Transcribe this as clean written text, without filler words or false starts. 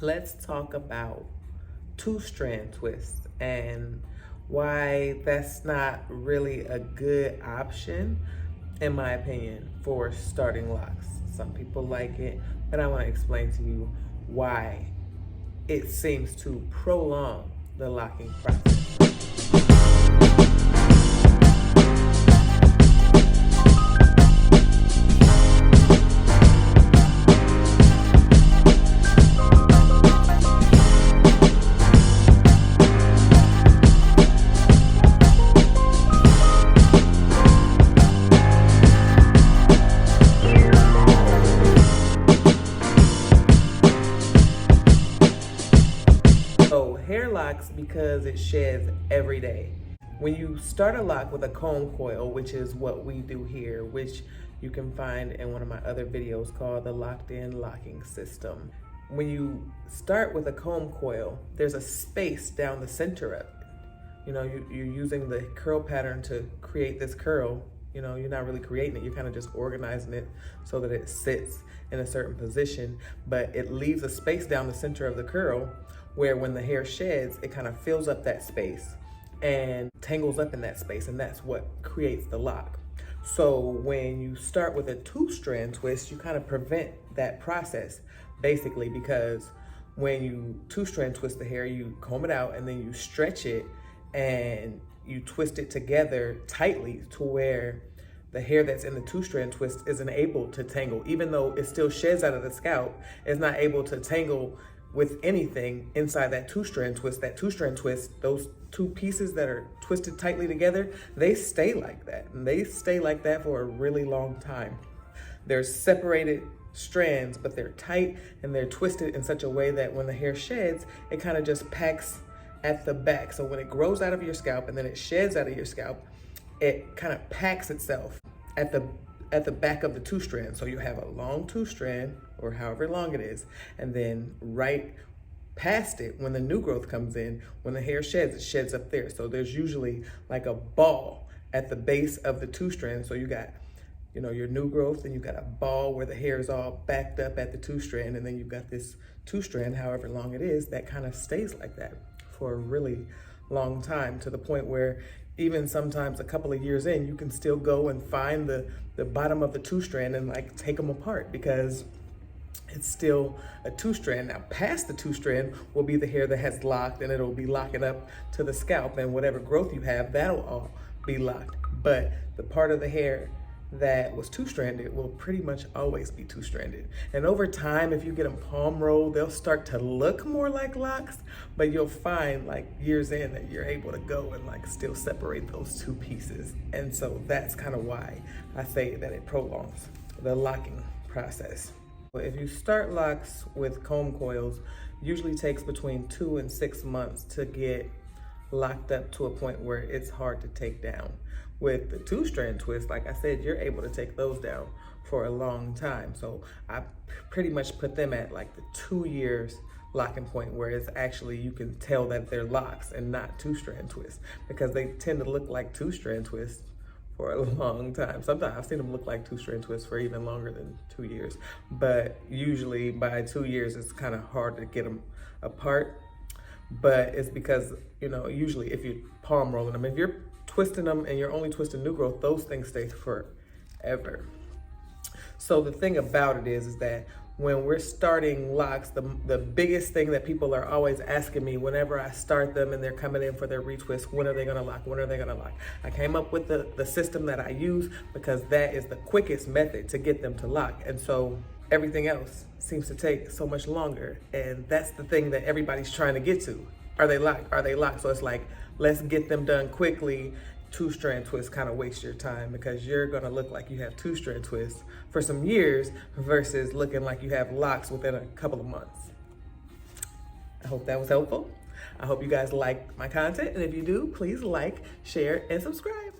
let's talk about two-strand twists and why that's not really a good option, in my opinion, for starting locks. Some people like it, but I want to explain to you why it seems to prolong the locking process. So hair locks because it sheds every day. When you start a lock with a comb coil, which is what we do here, which you can find in one of my other videos called the Locked-in locking system. When you start with a comb coil, there's a space down the center of it. You know, you're using the curl pattern to create this curl. You know, you're not really creating it, you're kind of just organizing it so that it sits in a certain position, but it leaves a space down the center of the curl where when the hair sheds, it kind of fills up that space and tangles up in that space, and that's what creates the lock. So when you start with a two-strand twist, you kind of prevent that process, basically, because when you two-strand twist the hair, you comb it out and then you stretch it and you twist it together tightly to where the hair that's in the two-strand twist isn't able to tangle. Even though it still sheds out of the scalp, it's not able to tangle with anything inside that two-strand twist. That two-strand twist, those two pieces that are twisted tightly together, they stay like that. And they stay like that for a really long time. They're separated strands, but they're tight and they're twisted in such a way that when the hair sheds, it kind of just packs at the back. So when it grows out of your scalp and then it sheds out of your scalp, it kind of packs itself at the back of the two strand. So you have a long two strand, or however long it is, and then right past it, when the new growth comes in, when the hair sheds, it sheds up there. So there's usually like a ball at the base of the two strand. So you got, you know, your new growth, and you got a ball where the hair is all backed up at the two strand, and then you've got this two strand, however long it is, that kind of stays like that for a really long time, to the point where even sometimes a couple of years in, you can still go and find the bottom of the two strand and like take them apart because it's still a two strand. Now past the two strand will be the hair that has locked, and it'll be locking up to the scalp, and whatever growth you have, that'll all be locked. But the part of the hair that was two-stranded will pretty much always be two-stranded. And over time, if you get them palm rolled, they'll start to look more like locks, but you'll find like years in that you're able to go and like still separate those two pieces. And so that's kind of why I say that it prolongs the locking process. If you start locks with comb coils, usually takes between 2 and 6 months to get locked up to a point where it's hard to take down. With the two-strand twist, like I said, you're able to take those down for a long time. So I pretty much put them at like the 2 years locking point, where it's actually, you can tell that they're locks and not two-strand twists, because they tend to look like two-strand twists for a long time. Sometimes I've seen them look like two-strand twists for even longer than 2 years, but usually by 2 years, it's kind of hard to get them apart. But it's because, you know, usually if you're palm rolling them, if you're twisting them and you're only twisting new growth, those things stay forever. So the thing about it is that when we're starting locks, the biggest thing that people are always asking me whenever I start them and they're coming in for their retwist, when are they gonna lock? When are they gonna lock? I came up with the system that I use because that is the quickest method to get them to lock. And so everything else seems to take so much longer. And that's the thing that everybody's trying to get to. Are they locked? Are they locked? So it's like, let's get them done quickly. Two-strand twists kind of waste your time, because you're gonna look like you have two-strand twists for some years versus looking like you have locks within a couple of months. I hope that was helpful. I hope you guys like my content. And if you do, please like, share, and subscribe.